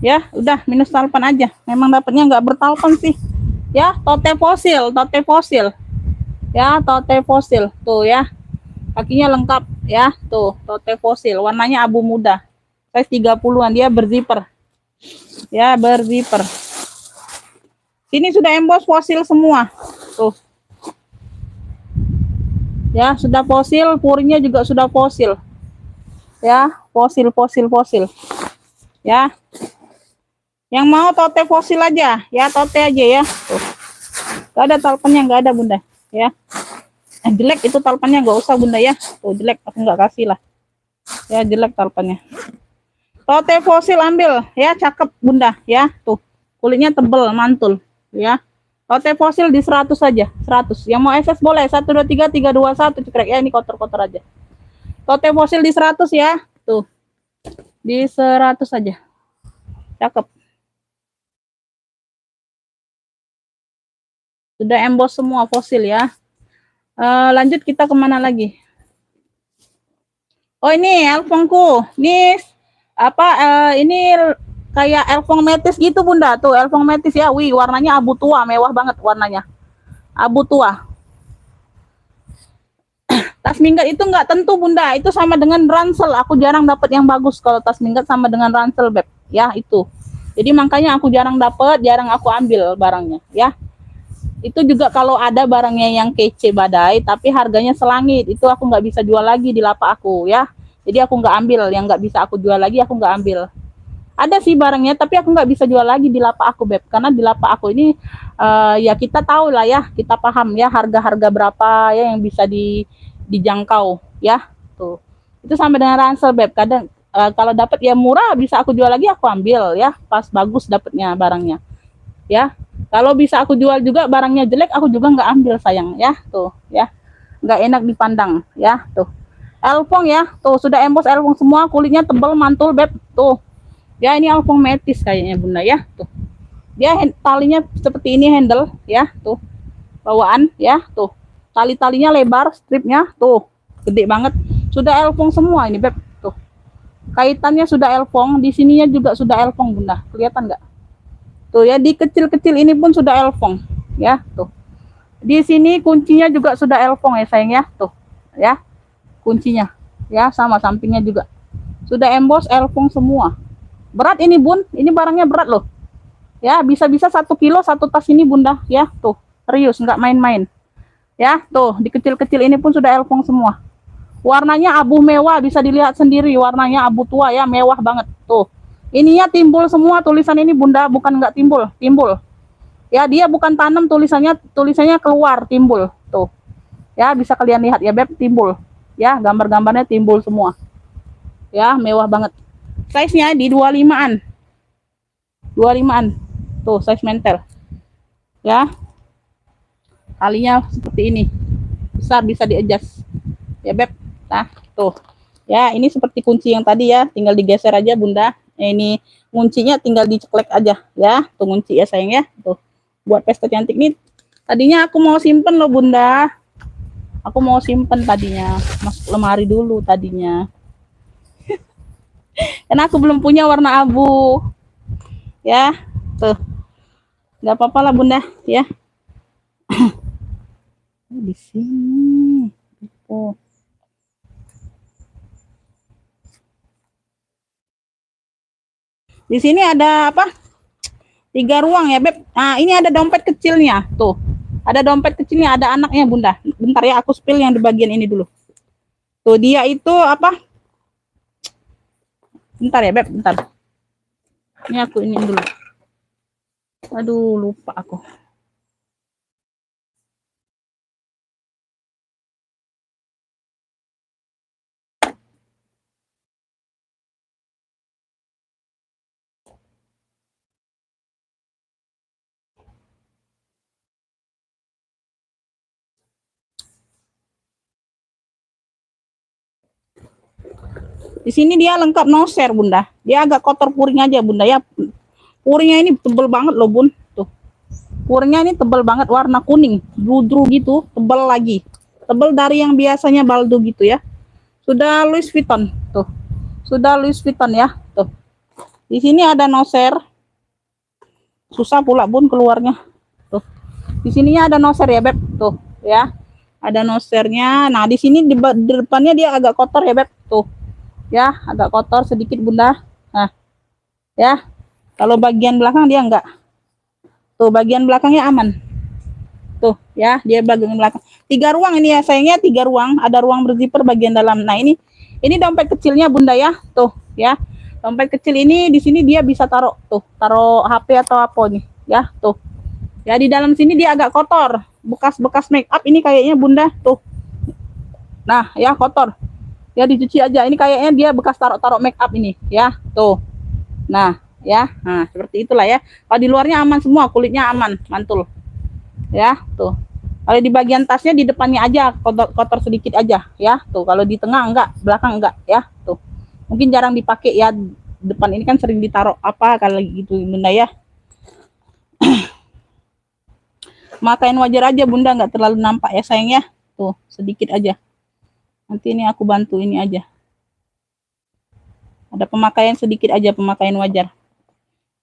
Ya, udah minus talpan aja. Memang dapatnya nggak bertalpan sih. Ya, tote fosil, tote fosil. Ya, tote fosil. Tuh ya. Kakinya lengkap ya. Tuh, tote fosil. Warnanya abu muda. Size 30-an, dia berzipper. Ya, berzipper. Sini sudah emboss fosil semua. Tuh. Ya, sudah fosil, purinya juga sudah fosil. Ya, fosil. Ya. Yang mau tote fosil aja, ya tote aja ya. Tuh. Gak ada talpannya, nggak ada Bunda. Ya. Jelek itu talpannya, nggak usah Bunda ya. Tuh jelek, aku nggak kasih lah. Ya jelek talpannya. Tote fosil ambil, ya cakep Bunda ya. Tuh kulitnya tebel, mantul ya. Tote fosil di 100 saja, 100. Yang mau SS boleh 123 321 cekrek ya, ini kotor-kotor aja. Tote fosil di 100 ya. Tuh. Di 100 saja. Cakep. Sudah emboss semua fosil ya. Lanjut kita kemana lagi? Oh ini elfongku. Ini apa ini kayak elfong metis gitu bunda tuh elfong metis ya. Wih warnanya abu tua mewah banget warnanya. Abu tua. Tas minggat itu nggak tentu bunda. Itu sama dengan ransel. Aku jarang dapat yang bagus kalau tas minggat sama dengan ransel beb. Ya itu. Jadi makanya aku jarang dapat, jarang aku ambil barangnya ya. Itu juga kalau ada barangnya yang kece badai tapi harganya selangit itu aku nggak bisa jual lagi di lapak aku ya, jadi aku nggak ambil yang nggak bisa aku jual lagi, aku nggak ambil. Ada sih barangnya tapi aku nggak bisa jual lagi di lapak aku beb, karena di lapak aku ini ya kita tahu lah ya, kita paham ya harga-harga berapa ya yang bisa dijangkau ya tuh. Itu sama dengan ransel beb, kadang kalau dapat ya murah bisa aku jual lagi aku ambil ya, pas bagus dapatnya barangnya ya. Kalau bisa aku jual juga barangnya jelek aku juga nggak ambil sayang ya tuh ya, nggak enak dipandang ya tuh. Elfong ya tuh sudah embos elfong semua, kulitnya tebal mantul beb tuh ya. Ini elfong metis kayaknya bunda ya tuh, dia talinya seperti ini handle ya tuh, bawaan ya tuh, tali-talinya lebar, stripnya tuh gede banget, sudah elfong semua ini beb tuh, kaitannya sudah elfong, di sininya juga sudah elfong bunda, kelihatan nggak tuh ya, di kecil-kecil ini pun sudah elfong ya tuh. Di sini kuncinya juga sudah elfong ya sayang ya tuh ya, kuncinya ya sama sampingnya juga sudah embos elfong semua. Berat ini bun, ini barangnya berat loh ya, bisa-bisa 1 kilo satu tas ini bunda ya tuh, serius nggak main-main ya tuh. Di kecil-kecil ini pun sudah elfong semua, warnanya abu mewah, bisa dilihat sendiri warnanya abu tua ya, mewah banget tuh. Ininya timbul semua tulisan ini bunda, bukan nggak timbul, timbul ya, dia bukan tanam, tulisannya keluar timbul tuh ya, bisa kalian lihat ya beb, timbul ya, gambar-gambarnya timbul semua ya, mewah banget. Size nya di 25an, 25an tuh size mentel ya, talinya seperti ini besar, bisa di adjust ya beb. Nah tuh ya, ini seperti kunci yang tadi ya, tinggal digeser aja bunda. Ini kuncinya tinggal diceklek aja ya, tuh kunci ya sayang ya tuh, buat pesta cantik nih. Tadinya aku mau simpen loh bunda, aku mau simpen tadinya, masuk lemari dulu tadinya karena aku belum punya warna abu ya tuh, nggak apa-apa lah bunda ya. Di sini tuh. Di sini ada apa? 3 ruang ya beb. Nah ini ada dompet kecilnya tuh. Ada dompet kecilnya, ada anaknya bunda. Bentar ya, aku spill yang di bagian ini dulu. Tuh dia itu apa? Bentar ya beb, bentar. Ini aku ini dulu. Aduh lupa aku. Di sini dia lengkap noser bunda. Dia agak kotor puring aja bunda ya. Puringnya ini tebel banget loh bun. Tuh. Puringnya ini tebel banget, warna kuning, bludru gitu, tebel lagi. Tebel dari yang biasanya baldo gitu ya. Sudah Louis Vuitton tuh. Sudah Louis Vuitton ya tuh. Di sini ada noser. Susah pula bun keluarnya. Tuh. Di sininya ada noser ya beb. Tuh ya. Ada nosernya. Nah di sini di depannya dia agak kotor ya beb. Tuh ya, agak kotor sedikit bunda. Nah ya, kalau bagian belakang dia enggak, tuh bagian belakangnya aman tuh ya, dia bagian belakang 3 ruang ini ya sayangnya, 3 ruang, ada ruang berzipper bagian dalam. Nah ini dompet kecilnya bunda ya tuh ya, dompet kecil ini di sini dia bisa taruh tuh, taruh HP atau apa nih ya tuh ya. Di dalam sini dia agak kotor, bekas-bekas make up ini kayaknya bunda tuh. Nah ya kotor ya, dicuci aja. Ini kayaknya dia bekas taruh make up ini ya tuh. Nah ya, nah seperti itulah ya. Kalau di luarnya aman semua, kulitnya aman, mantul ya tuh. Kalau di bagian tasnya di depannya aja kotor sedikit aja ya tuh. Kalau di tengah enggak, belakang enggak ya tuh. Mungkin jarang dipakai ya, depan ini kan sering ditaruh apa kalau gitu bunda ya. Makain wajar aja bunda, nggak terlalu nampak ya sayang ya tuh, sedikit aja. Nanti ini aku bantu ini aja Ada pemakaian sedikit aja, pemakaian wajar.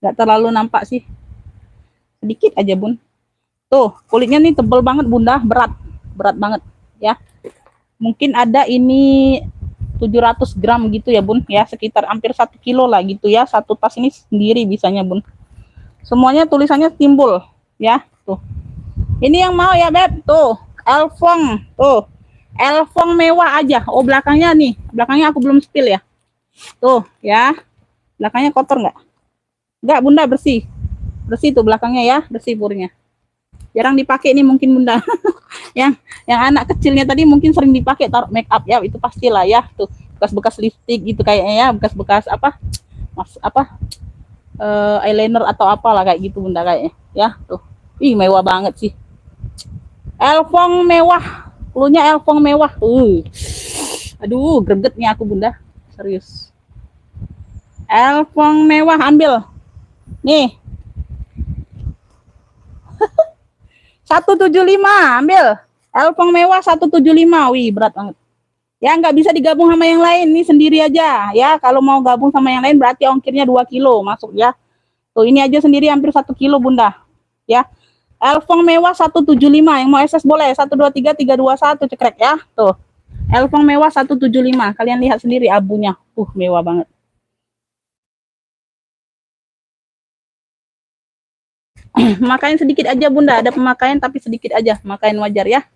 Nggak terlalu nampak sih. Sedikit aja, Bun. Tuh, kulitnya nih tebel banget, Bunda. Berat. Berat banget, ya. Mungkin ada ini 700 gram gitu ya, Bun. Ya, sekitar hampir 1 kilo lah gitu ya. Satu tas ini sendiri bisanya, Bun. Semuanya tulisannya timbul, ya. Tuh. Ini yang mau ya, Beb. Tuh, Elfong. Tuh. Elfong mewah aja. Oh, belakangnya nih. Belakangnya aku belum spill ya. Tuh, ya. Belakangnya kotor nggak? Nggak, Bunda, bersih. Bersih tuh belakangnya ya, bersih purnya. Jarang dipakai nih mungkin, Bunda. yang anak kecilnya tadi mungkin sering dipakai taruh make up ya, itu pastilah ya. Tuh, bekas-bekas lipstick gitu kayaknya ya, bekas-bekas apa? Eyeliner atau apalah kayak gitu, Bunda, kayaknya. Ya, tuh. Ih, mewah banget sih. Elfong mewah. Klunya Elfong mewah. Aduh, gregetnya aku, Bunda. Serius. Elfong mewah, ambil. Nih. 175, ambil. Elfong mewah 175. Wih, berat banget. Ya, nggak bisa digabung sama yang lain. Ini sendiri aja. Ya, kalau mau gabung sama yang lain berarti ongkirnya 2 kilo masuk ya. Tuh, ini aja sendiri hampir 1 kilo, Bunda. Ya. Elfong mewah 175. Yang mau SS boleh. 123 321 cekrek ya. Tuh. Elfong mewah 175. Kalian lihat sendiri abunya. Mewah banget. Pemakaian sedikit aja, Bunda. Ada pemakaian tapi sedikit aja. Pemakaian wajar ya.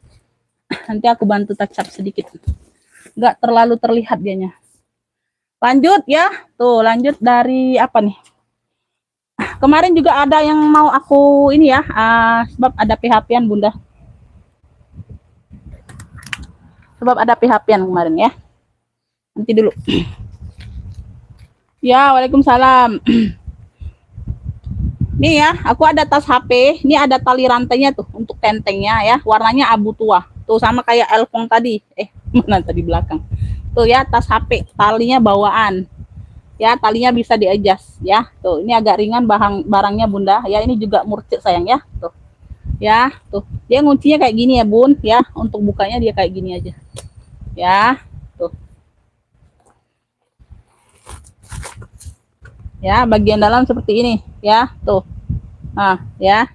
Nanti aku bantu touch up sedikit. Nggak terlalu terlihat dianya. Lanjut ya. Tuh, lanjut dari apa nih? Kemarin juga ada yang mau aku ini ya. Sebab ada PHP-an, Bunda. Sebab ada PHP-an kemarin ya. Nanti dulu. Ya, waalaikumsalam. Nih ya, aku ada tas HP. Ini ada tali rantainya tuh untuk tentengnya ya. Warnanya abu tua. Tuh sama kayak Elfong tadi. Mana tadi belakang. Tuh ya, tas HP. Talinya bawaan. Ya, talinya bisa di-adjust ya. Tuh, ini agak ringan barangnya, Bunda. Ya, ini juga murcik sayang ya. Tuh. Ya, tuh. Dia nguncinya kayak gini ya, Bun. Ya, untuk bukanya dia kayak gini aja. Ya, tuh. Ya, bagian dalam seperti ini ya, tuh. Nah, ya.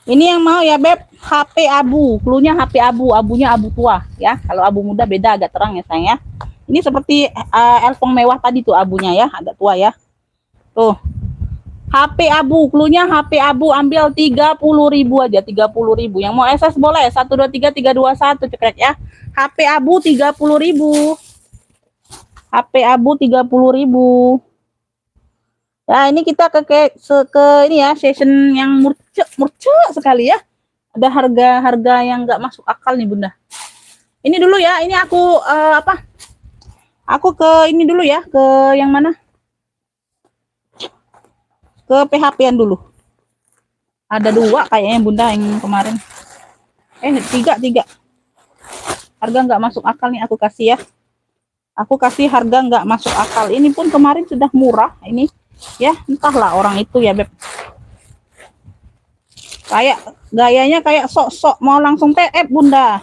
Ini yang mau ya, Beb, HP abu. Klunya HP abu, abunya abu tua ya. Kalau abu muda beda, agak terang ya sayang ya. Ini seperti Elfong mewah tadi tuh abunya ya, agak tua ya. Tuh. HP abu, klunya HP abu, ambil 30.000 aja, 30.000. Yang mau SS boleh, 123 321 cekrek ya. HP abu 30.000. HP abu 30.000. Nah, ini kita ke ini ya, session yang murcek sekali ya. Ada harga yang nggak masuk akal nih, Bunda. Ini dulu ya, ini aku Aku ke ini dulu ya, ke yang mana? Ke PHP-an dulu. Ada 2 kayaknya, Bunda, yang kemarin. 3. Harga nggak masuk akal nih aku kasih ya. Aku kasih harga nggak masuk akal. Ini pun kemarin sudah murah ini. Ya, entahlah orang itu ya, Beb. Kayak gayanya kayak sok-sok mau langsung TF, Bunda.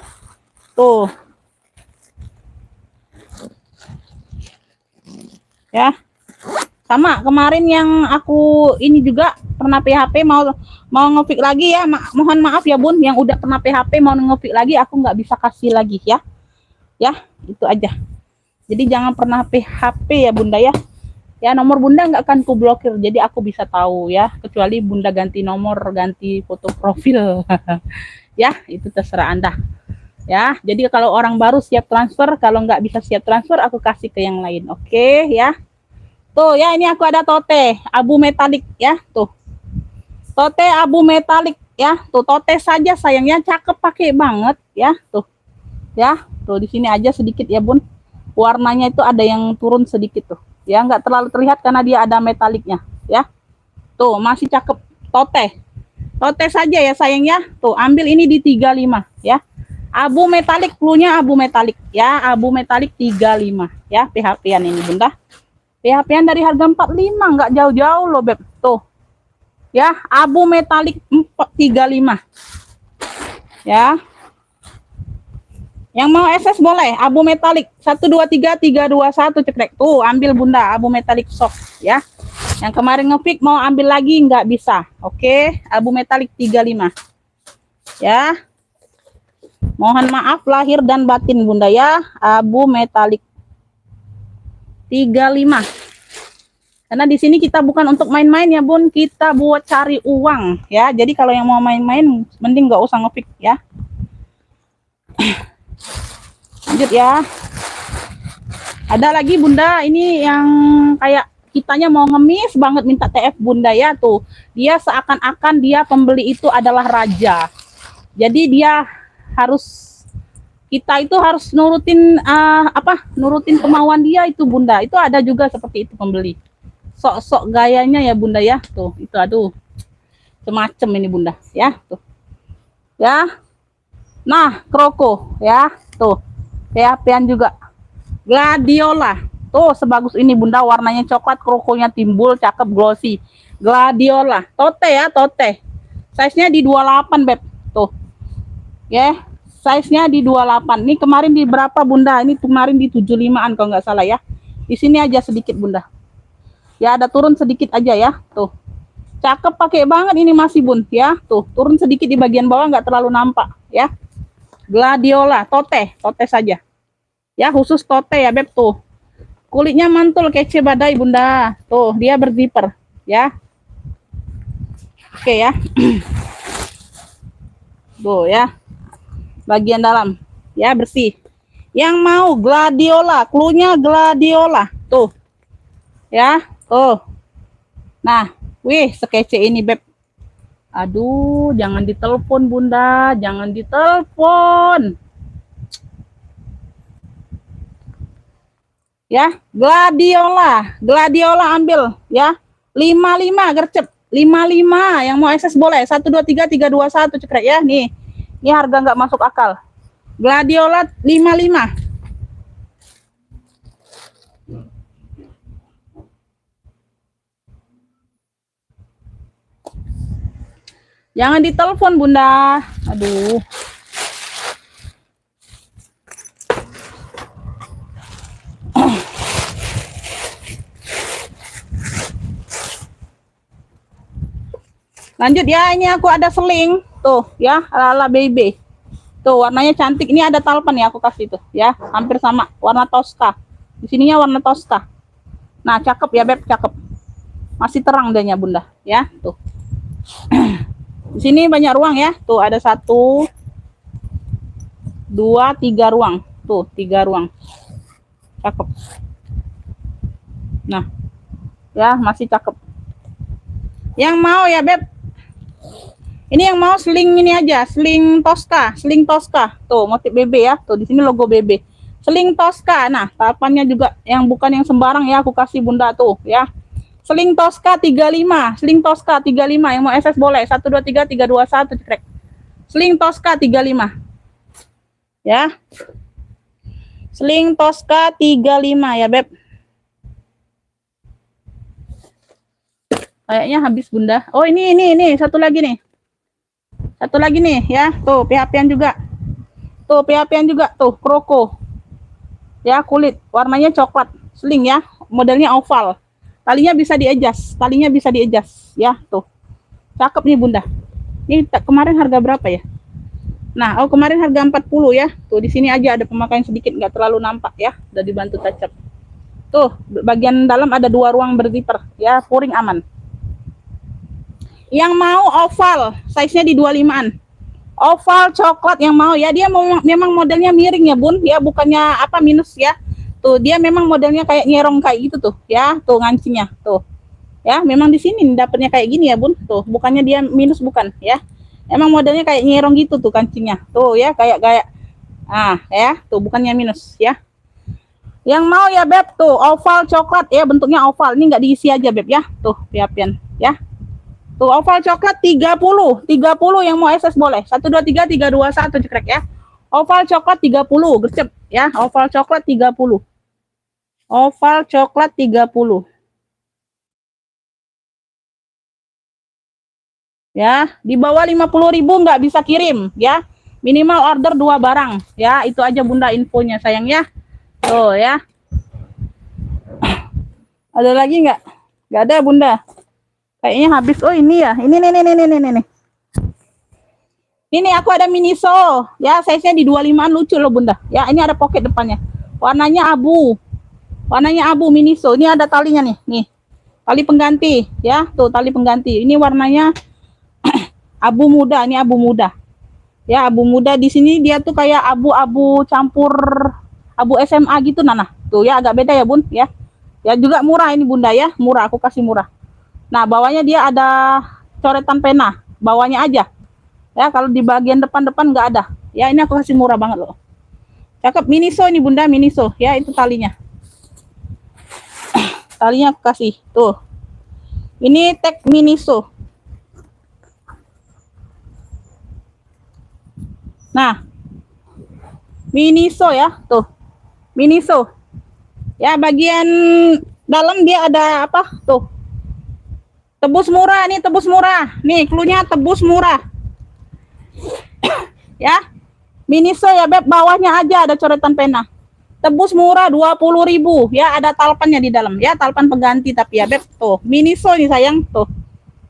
Tuh. Ya. Sama kemarin yang aku ini juga pernah PHP mau nge-fix lagi ya. Mohon maaf ya, Bun, yang udah pernah PHP mau nge-fix lagi aku nggak bisa kasih lagi ya. Ya, itu aja. Jadi jangan pernah PHP ya, Bunda ya. Ya, nomor Bunda nggak akan ku blokir, jadi aku bisa tahu ya, kecuali Bunda ganti nomor, ganti foto profil. Ya, itu terserah Anda. Ya, jadi kalau orang baru siap transfer, kalau nggak bisa siap transfer, aku kasih ke yang lain. Oke, ya. Tuh ya, ini aku ada tote abu metalik ya, tuh. Tote abu metalik ya, tuh tote saja sayangnya, cakep pakai banget ya, tuh. Ya, tuh di sini aja sedikit ya, Bun. Warnanya itu ada yang turun sedikit tuh. Ya, nggak terlalu terlihat karena dia ada metaliknya ya. Tuh masih cakep. Tote saja ya sayangnya. Tuh ambil ini di 35 ya. Abu metalik, klunya abu metalik ya. Abu metalik 35 ya. PHP-an ini, Bunda. PHP-an dari harga 45, nggak jauh-jauh loh, Beb. Tuh ya, abu metalik 35 ya. Yang mau SS boleh, abu metalik 123321 cekrek. Tuh, ambil Bunda abu metalik sok ya. Yang kemarin ngepick mau ambil lagi nggak bisa. Oke, abu metalik 35. Ya. Mohon maaf lahir dan batin Bunda ya. Abu metalik 35. Karena di sini kita bukan untuk main-main ya Bun, kita buat cari uang ya. Jadi kalau yang mau main-main mending nggak usah ngepick ya. Lanjut ya. Ada lagi Bunda, ini yang kayak kitanya mau ngemis banget minta TF Bunda ya tuh. Dia seakan-akan dia pembeli itu adalah raja. Jadi dia harus, kita itu harus nurutin nurutin kemauan dia itu Bunda. Itu ada juga seperti itu pembeli. Sok-sok gayanya ya Bunda ya. Tuh, itu aduh. Semacam ini Bunda ya, tuh. Ya. Nah, kroko ya, tuh. PHP-an juga. Gladiola. Tuh sebagus ini Bunda, warnanya coklat, krokonya timbul, cakep, glossy. Gladiola. Tote ya, tote. Size-nya di 28, Beb. Tuh. Ya, size-nya di 28. Ini kemarin di berapa Bunda? Ini kemarin di 75-an kalau nggak salah ya. Di sini aja sedikit Bunda. Ya, ada turun sedikit aja ya. Tuh. Cakep pakai banget ini masih Bun ya. Tuh, turun sedikit di bagian bawah nggak terlalu nampak ya. Gladiola, tote, tote saja. Ya, khusus tote ya, Beb tuh. Kulitnya mantul kece badai Bunda. Tuh, dia berzipper ya. Oke ya. Tuh ya. Bagian dalam ya bersih. Yang mau Gladiola, cluenya Gladiola. Tuh. Ya, tuh. Nah, wih, sekece ini, Beb. Aduh, jangan ditelepon Bunda, jangan ditelepon. Ya, Gladiola, Gladiola ambil ya. 55 gercep, 55 yang mau akses boleh. 123321 cekrek ya. Nih. Ini harga nggak masuk akal. Gladiola 55. Jangan ditelepon Bunda. Aduh. Lanjut ya, ini aku ada seling. Tuh ya, ala-ala baby. Tuh warnanya cantik. Ini ada talpan ya aku kasih tuh ya. Hampir sama, warna Tosca. Di sininya warna Tosca. Nah, cakep ya Beb, cakep. Masih terang dahnya Bunda ya, tuh. Di sini banyak ruang ya. Tuh ada 1 2 3 ruang. Tuh, 3 ruang. Cakep. Nah. Ya, masih cakep. Yang mau ya, Beb. Ini yang mau sling ini aja, sling Tosca, sling Tosca. Tuh, motif BB ya. Tuh, di sini logo BB. Sling Tosca. Nah, tahapannya juga yang bukan yang sembarang ya, aku kasih Bunda tuh ya. Sling Tosca 35, Sling Tosca 35 yang mau SS boleh 123321 cekrek. Sling Tosca 35. Ya. Sling Tosca 35 ya, Beb. Kayaknya habis Bunda. Oh, ini satu lagi nih. Satu lagi nih ya. Tuh, PHP-an juga. Tuh, PHP-an juga tuh, kroko. Ya, kulit warnanya coklat. Sling ya, modelnya oval. Talinya bisa di-adjust, talinya bisa di-adjust ya, tuh. Cakep nih Bunda. Ini kemarin harga berapa ya? Nah, oh kemarin harga 40 ya. Tuh di sini aja ada pemakaian sedikit, nggak terlalu nampak ya. Udah dibantu touch up. Tuh, bagian dalam ada 2 ruang berzipper ya, pouring aman. Yang mau oval, size-nya di 25-an. Oval coklat yang mau ya, dia memang modelnya miring ya Bun, ya bukannya apa minus ya. Tuh, dia memang modelnya kayak nyerong kayak gitu tuh, ya. Tuh ngancingnya, tuh. Ya, memang di sini dapatnya kayak gini ya, Bun. Tuh, bukannya dia minus bukan, ya. Emang modelnya kayak nyerong gitu tuh kancingnya. Tuh ya, kayak ya, tuh bukannya minus, ya. Yang mau ya, Beb, tuh oval coklat ya, bentuknya oval. Ini nggak diisi aja, Beb ya. Tuh, piapian, ya. Tuh oval coklat 30 yang mau SS boleh. 123321 cekrek ya. Oval coklat 30, gercep ya. Oval coklat 30. Oval coklat 30. Ya, di bawah 50.000 nggak bisa kirim ya. Minimal order 2 barang. Ya, itu aja Bunda infonya sayang ya. Tuh ya. Ada lagi nggak? Nggak ada Bunda. Kayaknya habis. Oh ini ya. Ini nih. Ini aku ada Miniso. Ya, size-nya di 25-an lucu loh Bunda. Ya, ini ada pocket depannya. Warnanya abu. Warnanya abu Miniso. Ini ada talinya nih. Nih. Tali pengganti ya. Tuh tali pengganti. Ini warnanya abu muda. Ini abu muda. Ya, abu muda di sini dia tuh kayak abu-abu campur abu SMA gitu Nana. Tuh ya agak beda ya Bun ya. Ya juga murah ini Bunda ya. Murah, aku kasih murah. Nah, bawahnya dia ada coretan pena. Bawahnya aja. Ya, kalau di bagian depan-depan nggak ada. Ya, ini aku kasih murah banget loh. Cakep, Miniso ini Bunda, Miniso. Ya, itu talinya. Talinya aku kasih. Tuh. Ini tag Miniso. Nah. Miniso ya, tuh. Miniso. Ya, bagian dalam dia ada apa? Tuh. Tebus murah, nih tebus murah. Nih, cluenya tebus murah. Ya. Miniso ya Beb, bawahnya aja ada coretan pena. Tebus murah 20.000 ya, ada talpannya di dalam ya, talpan pengganti tapi ya Beb. Tuh, Miniso nih sayang, tuh.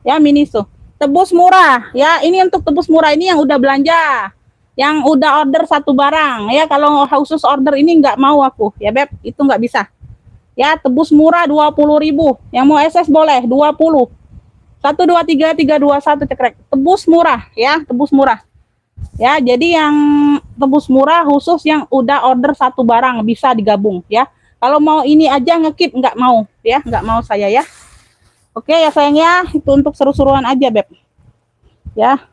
Ya, Miniso. Tebus murah ya, ini untuk tebus murah ini yang udah belanja. Yang udah order satu barang ya, kalau khusus order ini nggak mau aku ya Beb, itu nggak bisa. Ya, tebus murah 20.000. Yang mau SS boleh 20. 123 321 cekrek. Tebus murah ya, tebus murah. Ya, jadi yang tebus murah khusus yang udah order satu barang bisa digabung ya. Kalau mau ini aja ngekip nggak mau ya, nggak mau saya ya. Oke ya sayang ya, itu untuk seru-seruan aja Beb. Ya.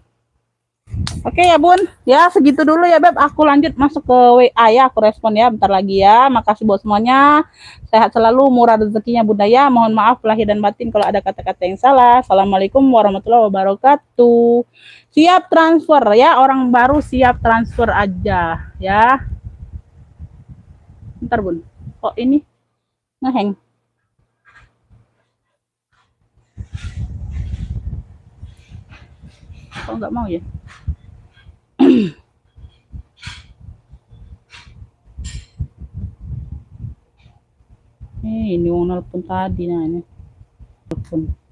Oke ya Bun, ya segitu dulu ya Beb. Aku lanjut masuk ke WA ya, aku respon ya bentar lagi ya. Makasih buat semuanya. Sehat selalu, murah rezekinya Bunda ya. Mohon maaf lahir dan batin kalau ada kata-kata yang salah. Assalamualaikum warahmatullahi wabarakatuh. Siap transfer ya, orang baru siap transfer aja ya. Bentar Bun, kok ini ngeheng? Kok nggak mau ya? Ini orang nelpon tadi nah ini. Telepon.